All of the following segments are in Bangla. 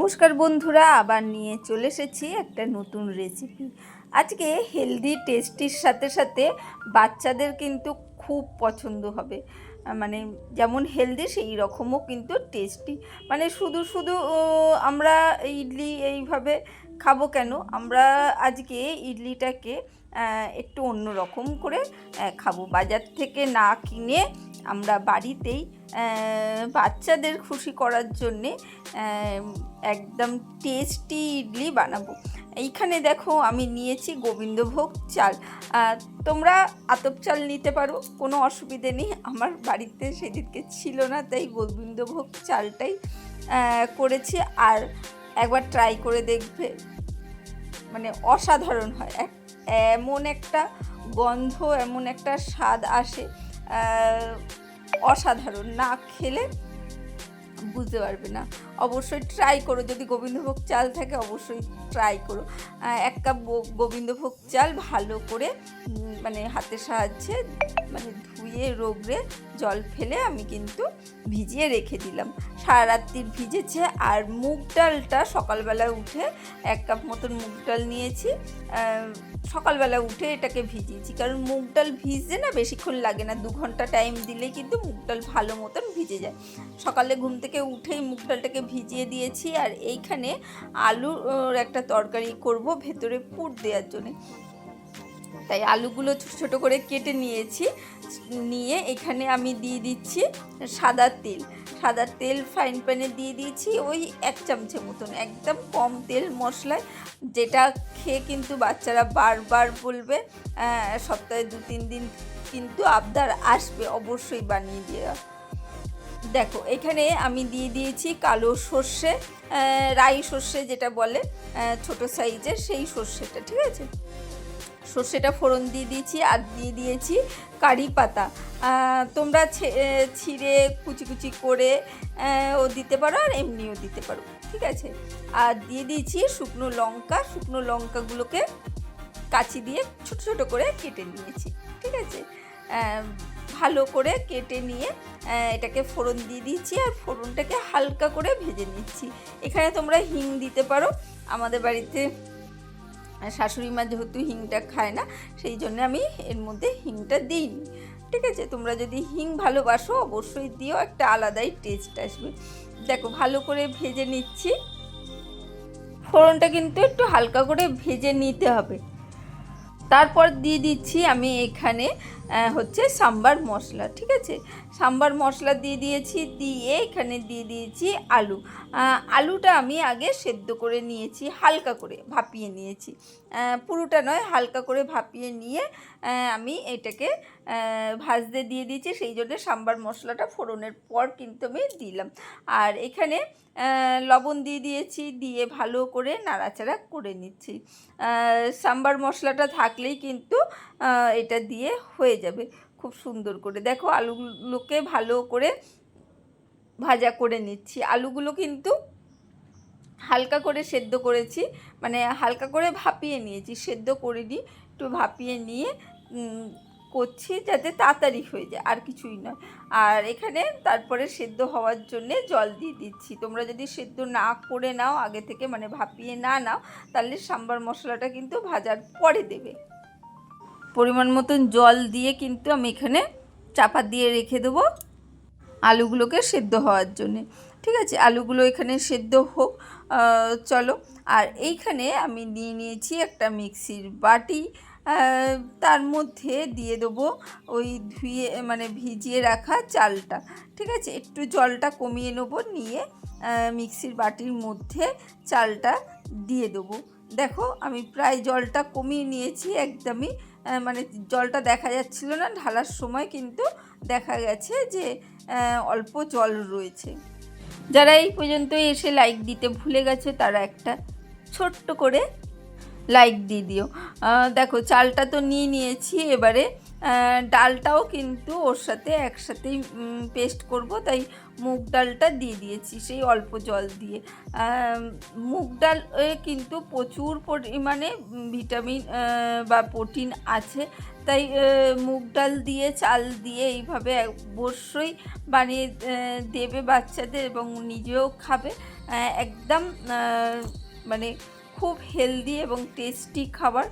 নমস্কার বন্ধুরা, আবার নিয়ে চলে এসেছি একটা নতুন রেসিপি। আজকে হেলদি টেস্টির সাথে সাথে বাচ্চাদের কিন্তু খুব পছন্দ হবে। মানে যেমন হেলদি সেই রকমও কিন্তু টেস্টি। মানে শুধু শুধু আমরা ইডলি এইভাবে খাবো কেন, আমরা আজকে ইডলিটাকে একটু অন্য রকম করে খাবো। বাজার থেকে না কিনে আমরা বাড়িতেই বাচ্চাদের খুশি করার জন্যে একদম টেস্টি ইডলি বানাবো। এইখানে দেখো আমি নিয়েছি গোবিন্দভোগ চাল। তোমরা আতপ চাল নিতে পারো, কোনো অসুবিধে নেই। আমার বাড়িতে সেদিনকে ছিল না, তাই গোবিন্দভোগ চালটাই করেছি। আর একবার ট্রাই করে দেখবে, মানে অসাধারণ হয়। এমন একটা গন্ধ, এমন একটা স্বাদ আসে, অসাধারণ। না খেলে বুঝতে পারবে না। অবশ্যই ট্রাই করো, যদি গোবিন্দভোগ চাল থাকে অবশ্যই ট্রাই করো। 1 কাপ গোবিন্দভোগ চাল ভালো করে মানে হাতের সাহায্যে মানে ধুয়ে রোগড়ে জল ফেলে আমি কিন্তু ভিজিয়ে রেখে দিলাম। সারা রাত্রির ভিজেছে। আর মুগ ডালটা সকালবেলা উঠে 1 কাপ মতন মুগ ডাল নিয়েছি। সকালবেলা উঠে এটাকে ভিজিয়েছি, কারণ মুগ ডাল ভিজতে না বেশিক্ষণ লাগে না, 2 ঘন্টা টাইম দিলেই কিন্তু মুগ ডাল ভালো মতন ভিজে যায়। সকালে ঘুম থেকে উঠেই মুগ ডালটাকে ভিজিয়ে দিয়েছি। আর এইখানে আলুর একটা তরকারি করব ভেতরে পুর দেওয়ার জন্য, তাই আলুগুলো ছোটো ছোটো করে কেটে নিয়েছি। নিয়ে এখানে আমি দিয়ে দিচ্ছি সাদা তেল ফ্রাইং প্যানে দিয়ে দিয়েছি ওই 1 চামচের মতন, একদম কম তেল মশলায়, যেটা খেয়ে কিন্তু বাচ্চারা বারবার বলবে। সপ্তাহে 2-3 দিন কিন্তু আবদার আসবে, অবশ্যই বানিয়ে দেওয়া। দেখো এখানে আমি দিয়ে দিয়েছি কালো সর্ষে, রাই সর্ষে যেটা বলে, ছোট সাইজের সেই সর্ষেটা, ঠিক আছে। সর্ষেটা ফোড়ন দিয়ে দিয়েছি। আর দিয়ে দিয়েছি কারি পাতা। তোমরা ছিঁড়ে কুচি কুচি করে ও দিতে পারো, আর এমনিও দিতে পারো, ঠিক আছে। আর দিয়ে দিয়েছি শুকনো লঙ্কাগুলোকে কাঁচি দিয়ে ছোট ছোট করে কেটে নিয়েছি, ঠিক আছে। ভালো করে কেটে নিয়ে এটাকে ফোড়ন দিয়ে দিচ্ছি। আর ফোড়নটাকে হালকা করে ভেজে নিচ্ছি। এখানে তোমরা হিং দিতে পারো। আমাদের বাড়িতে শাশুড়ি মা যেহেতু হিংটা খায় না, সেই জন্য আমি এর মধ্যে হিংটা দিইনি, ঠিক আছে। তোমরা যদি হিং ভালোবাসো অবশ্যই দিও, একটা আলাদাই টেস্ট আসবে। দেখো ভালো করে ভেজে নিচ্ছি। ফোড়নটা কিন্তু একটু হালকা করে ভেজে নিতে হবে। তারপর দিয়ে দিচ্ছি আমি এখানে হচ্ছে সাম্বার মশলা, ঠিক আছে। সাম্বার মশলা দিয়ে দিয়েছি। দিয়ে এখানে দিয়ে দিয়েছি আলুটা আমি আগে সেদ্ধ করে নিয়েছি, হালকা করে ভাপিয়ে নিয়েছি, পুরোটা নয়, হালকা করে ভাপিয়ে নিয়ে আমি এটাকে ভাজতে দিয়ে দিয়েছি। সেই জন্য সাম্বার মশলাটা ফোড়নের পর কিন্তু আমি দিলাম। আর এখানে লবণ দিয়ে দিয়েছি, দিয়ে ভালো করে নাড়াচাড়া করে নিচ্ছি। সাম্বার মশলাটা থাকলেই কিন্তু এটা দিয়ে হয়ে যাবে খুব সুন্দর করে। দেখো আলুগুলোকে ভালো করে ভাজা করে নিচ্ছি। আলুগুলো কিন্তু হালকা করে সেদ্ধ করেছি, মানে হালকা করে ভাপিয়ে নিয়েছি, সেদ্ধ করিনি, একটু ভাপিয়ে নিয়ে করছি যাতে তাড়াতাড়ি হয়ে যায়, আর কিছুই নয়। আর এখানে তারপরে সেদ্ধ হওয়ার জন্যে জল দিয়ে দিচ্ছি। তোমরা যদি সেদ্ধ না করে নাও আগে থেকে, মানে ভাপিয়ে না নাও, তাহলে সাম্বার মশলাটা কিন্তু ভাজার পরে দেবে। পরিমাণ মতন জল দিয়ে কিন্তু আমি এখানে চাপা দিয়ে রেখে দেবো আলুগুলোকে সেদ্ধ হওয়ার জন্যে, ঠিক আছে। আলুগুলো এখানে সেদ্ধ হোক, চলো। আর এইখানে আমি নিয়ে নিয়েছি একটা মিক্সির বাটি। তার মধ্যে দিয়ে দেবো ওই ধুয়ে মানে ভিজিয়ে রাখা চালটা, ঠিক আছে। একটু জলটা কমিয়ে নেবো, নিয়ে মিক্সির বাটির মধ্যে চালটা দিয়ে দেবো। দেখো আমি প্রায় জলটা কমিয়ে নিয়েছি একদমই, মানে জলটা দেখা যাচ্ছিল না, ঢালার সময় কিন্তু দেখা গেছে যে অল্প জল রয়েছে। যারা এই পর্যন্ত এসে লাইক দিতে ভুলে গেছে তারা একটা ছোট্ট করে লাইক দিয়ে দিও। দেখো চালটা তো নিয়েছি। এবারে ডালটাও কিন্তু ওর সাথে একসাথেই পেস্ট করব, তাই মুগ ডালটা দিয়ে দিয়েছি সেই অল্প জল দিয়ে। মুগ ডাল কিন্তু প্রচুর পরিমাণে ভিটামিন বা প্রোটিন আছে, তাই মুগ ডাল দিয়ে চাল দিয়ে এইভাবে অবশ্যই বানিয়ে দেবে বাচ্চাদের এবং নিজেও খাবে। একদম মানে খুব হেলদি এবং টেস্টি খাবার,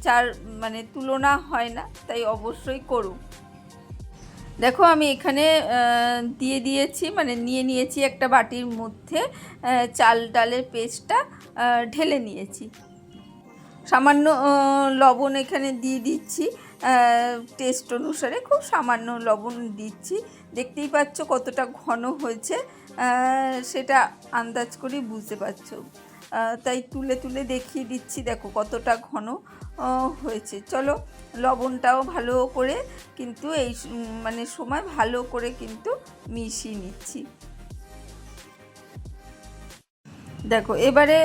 যার মানে তুলনা হয় না, তাই অবশ্যই করুন। দেখো আমি এখানে দিয়ে দিয়েছি, মানে নিয়ে নিয়েছি একটা বাটির মধ্যে চাল ডালের পেস্টটা ঢেলে নিয়েছি। সামান্য লবণ এখানে দিয়ে দিচ্ছি টেস্ট অনুসারে, খুব সামান্য লবণ দিচ্ছি। দেখতেই পাচ্ছ কতটা ঘন হয়েছে, সেটা আন্দাজ করেই বুঝতে পারছো। তাই তুলে তুলে দেখিয়ে দিচ্ছি, দেখো কতটা ঘন হয়েছে। চলো লবণটাও ভালো করে কিন্তু এই মানে সময় ভালো করে কিন্তু মিশিয়ে নিচ্ছি। দেখো এবারে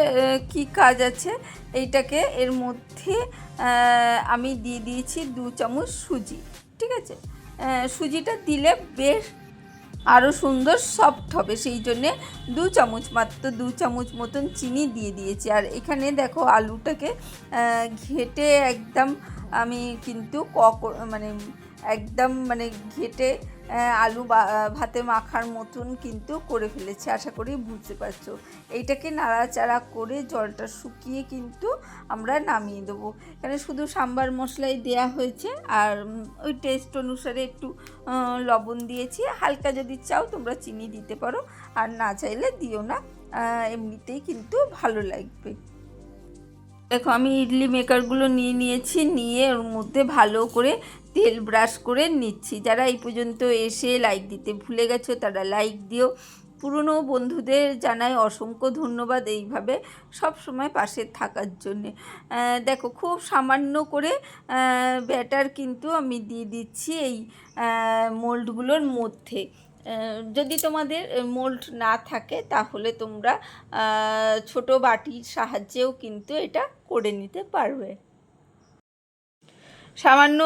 কি কাজ আছে, এইটাকে এর মধ্যে আমি দিয়ে দিয়েছি 2 চামচ সুজি। ঠিক আছে, সুজিটা দিলে বেশ আরও সুন্দর সফট হবে, সেই জন্যে 2 চামচ, মাত্র 2 চামচ মতন চিনি দিয়ে দিয়েছি। আর এখানে দেখো আলুটাকে ঘেটে একদম আমি কিন্তু মানে একদম মানে ঘেটে আলু ভাতে মাখার মতন কিন্তু করে ফেলেছি, আশা করি বুঝতে পারছো। এইটাকে নাড়াচাড়া করে জলটা শুকিয়ে কিন্তু আমরা নামিয়ে দেবো। এখানে শুধু সাম্বার মশলাই দেয়া হয়েছে, আর ওই টেস্ট অনুসারে একটু লবণ দিয়েছি। হালকা যদি চাও তোমরা চিনি দিতে পারো, আর না চাইলে দিও না, এমনিতেই কিন্তু ভালো লাগবে। দেখো আমি ইডলি মেকারগুলো নিয়েছি, নিয়ে ওর মধ্যে ভালো করে তেল ব্রাশ করে নিচ্ছি। যারা এই পর্যন্ত এসে লাইক দিতে ভুলে গেছো তারা লাইক দিও। পুরনো বন্ধুদের জানাই অসংখ্য ধন্যবাদ এইভাবে সব সময় পাশে থাকার জন্যে। দেখো খুব সামান্য করে ব্যাটার কিন্তু আমি দিয়ে দিচ্ছি এই মোল্ডগুলোর মধ্যে। যদি তোমাদের মোল্ড না থাকে তাহলে তোমরা ছোট বাটির সাহায্যেও কিন্তু এটা করে নিতে পারবে। সামান্য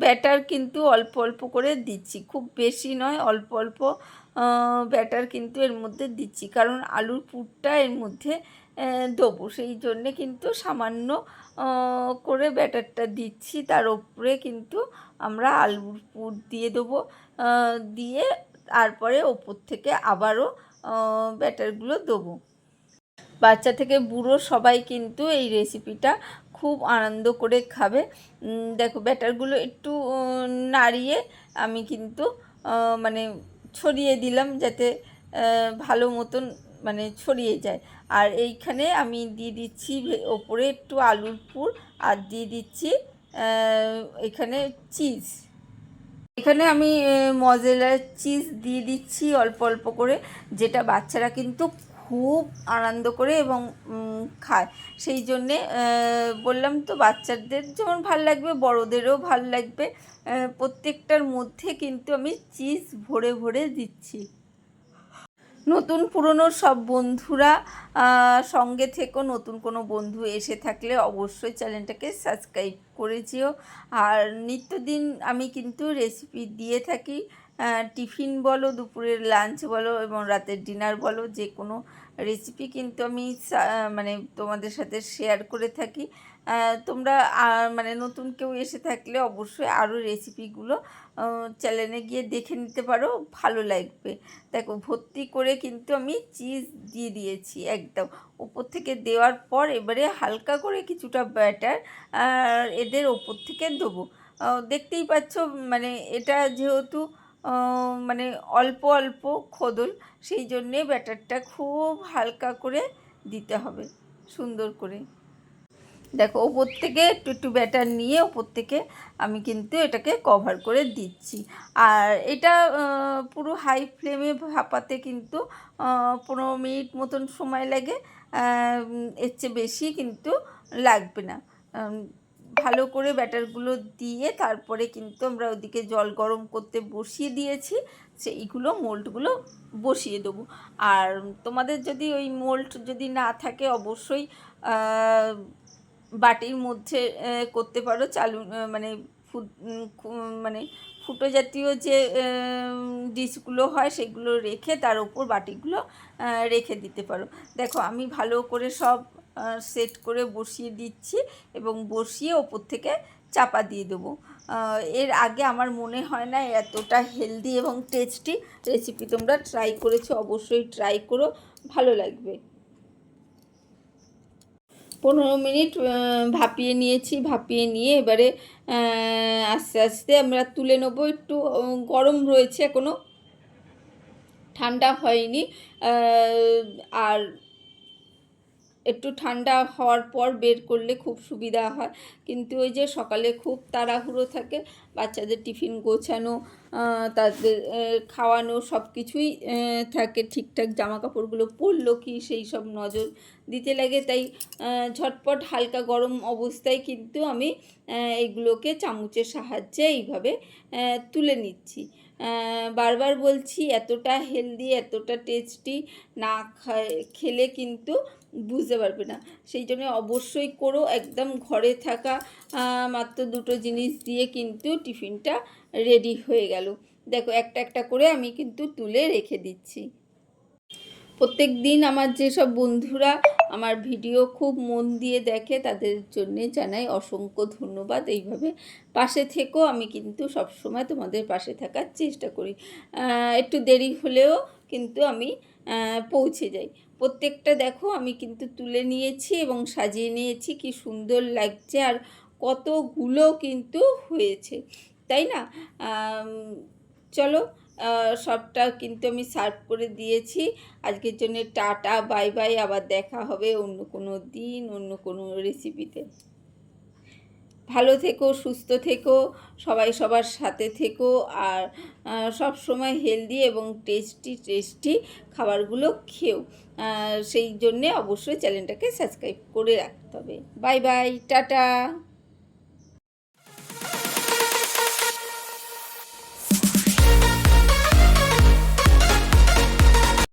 ব্যাটার কিন্তু অল্প অল্প করে দিচ্ছি, খুব বেশি নয়, অল্প অল্প ব্যাটার কিন্তু এর মধ্যে দিচ্ছি, কারণ আলুর পুরটা এর মধ্যে দেবো, সেই জন্যে কিন্তু সামান্য করে ব্যাটারটা দিচ্ছি। তার উপরে কিন্তু আমরা আলুর পুর দিয়ে দেবো, দিয়ে তারপরে ওপর থেকে আবারও ব্যাটারগুলো দেবো। বাচ্চা থেকে বুড়ো সবাই কিন্তু এই রেসিপিটা খুব আনন্দ করে খাবে। দেখো ব্যাটারগুলো একটু নাড়িয়ে আমি কিন্তু মানে ছড়িয়ে দিলাম, যাতে ভালো মতন মানে ছড়িয়ে যায়। আর এইখানে আমি দিয়ে দিচ্ছি ওপরে একটু আলুর পুর, আর দিয়ে দিচ্ছি এখানে চিজ। এখানে আমি মজেলা চিজ দিয়ে দিচ্ছি অল্প অল্প করে, যেটা বাচ্চারা কিন্তু খুব আনন্দ করে এবং খায়। সেই জন্যে বললাম তো, বাচ্চাদের যেমন ভাল লাগবে বড়োদেরও ভাল লাগবে, প্রত্যেকটার মধ্যে কিন্তু আমি চিজ ভরে ভরে দিচ্ছি। নতুন পুরনো সব বন্ধুরা সঙ্গে থেকো, নতুন কোনো বন্ধু এসে থাকলে অবশ্যই চ্যানেলটাকে সাবস্ক্রাইব করে যেও। আর নিত্যদিন আমি কিন্তু রেসিপি দিয়ে থাকি, টিফিন বলো, দুপুরের লাঞ্চ বলো এবং রাতের ডিনার বলো, যে কোনো রেসিপি কিন্তু আমি মানে তোমাদের সাথে শেয়ার করে থাকি। তোমরা মানে নতুন কেউ এসে থাকলে অবশ্যই আরও রেসিপিগুলো চ্যানেলে গিয়ে দেখে নিতে পারো, ভালো লাগবে। দেখো ভর্তি করে কিন্তু আমি চিজ দিয়ে দিয়েছি একদম ওপর থেকে। দেওয়ার পর এবারে হালকা করে কিছুটা ব্যাটার এদের ওপর থেকে দেবো। দেখতেই পাচ্ছ, মানে এটা যেহেতু মানে অল্প অল্প খোদল, সেই জন্যে ব্যাটারটা খুব হালকা করে দিতে হবে, সুন্দর করে। দেখো ওপর থেকে একটু একটু ব্যাটার নিয়ে ওপর থেকে আমি কিন্তু এটাকে কভার করে দিচ্ছি। আর এটা পুরো হাই ফ্লেমে ভাপাতে কিন্তু 15 মিনিট মতন সময় লাগে, এর চেয়ে বেশি কিন্তু লাগবে না। ভালো করে ব্যাটারগুলো দিয়ে তারপরে কিন্তু আমরা ওদিকে জল গরম করতে বসিয়ে দিয়েছি, সেইগুলো মোল্ডগুলো বসিয়ে দেবো। আর তোমাদের যদি ওই মোল্ড যদি না থাকে অবশ্যই বাটির মধ্যে করতে পারো, চালু মানে মানে ফুটো জাতীয় যে ডিশগুলো হয় সেগুলো রেখে তার উপর বাটিগুলো রেখে দিতে পারো। দেখো আমি ভালো করে সব সেট করে বসিয়ে দিচ্ছি এবং বসিয়ে ওপর থেকে চাপা দিয়ে দেবো। এর আগে আমার মনে হয় না এতটা হেলদি এবং টেস্টি রেসিপি তোমরা ট্রাই করেছো, অবশ্যই ট্রাই করো, ভালো লাগবে। 15 মিনিট ভাপিয়ে নিয়েছি, ভাপিয়ে নিয়ে এবারে আস্তে আস্তে আমরা তুলে নেবো। একটু গরম রয়েছে, এখনও ঠান্ডা হয়নি। আর একটু ঠান্ডা হওয়ার পর বের করলে খুব সুবিধা হয়, কিন্তু ওই যে সকালে খুব তাড়াহুড়ো থাকে, বাচ্চাদের টিফিন গোছানো, তাদের খাওয়ানো সব কিছুই থাকে, ঠিকঠাক জামা কাপড়গুলো পরলো কি সেই সব নজর দিতে লাগে। তাই ঝটপট হালকা গরম অবস্থায় কিন্তু আমি এইগুলোকে চামচের সাহায্যে এইভাবে তুলে নিচ্ছি। বারবার বলছি, এতটা হেলদি, এতটা টেস্টি না খেলে কিন্তু বুঝতে পারবে না। সেই জন্য অবশ্যই করো। একদম ঘরে থাকা মাত্র দুটো জিনিস দিয়ে কিন্তু টিফিনটা রেডি হয়ে গেল। দেখো একটা একটা করে আমি কিন্তু তুলে রেখে দিচ্ছি। প্রত্যেক দিন আমার যেসব বন্ধুরা আমার ভিডিও খুব মন দিয়ে দেখে তাদের জন্যে জানাই অসংখ্য ধন্যবাদ। এইভাবে পাশে থেকো, আমি কিন্তু সবসময় তোমাদের পাশে থাকার চেষ্টা করি। একটু দেরি হলেও কিন্তু আমি পৌঁছে যাই। প্রত্যেকটা দেখো আমি কিন্তু তুলে নিয়েছি এবং সাজিয়ে নিয়েছি, কি সুন্দর লাগছে, আর কতগুলো কিন্তু হয়েছে, তাই না? চলো, সবটা কিন্তু আমি সার্ভ করে দিয়েছি। আজকের জন্য টাটা, বাই বাই। আবার দেখা হবে অন্য কোনো দিন, অন্য কোনো রেসিপিতে। ভালো থেকো, সুস্থ থেকো, সবাই সবার সাথে থেকো, আর সব সময় হেলদি এবং টেস্টি খাবারগুলো খেও। সেই জন্যে অবশ্যই চ্যানেলটাকে সাবস্ক্রাইব করে রাখতে হবে। Bye bye, tata.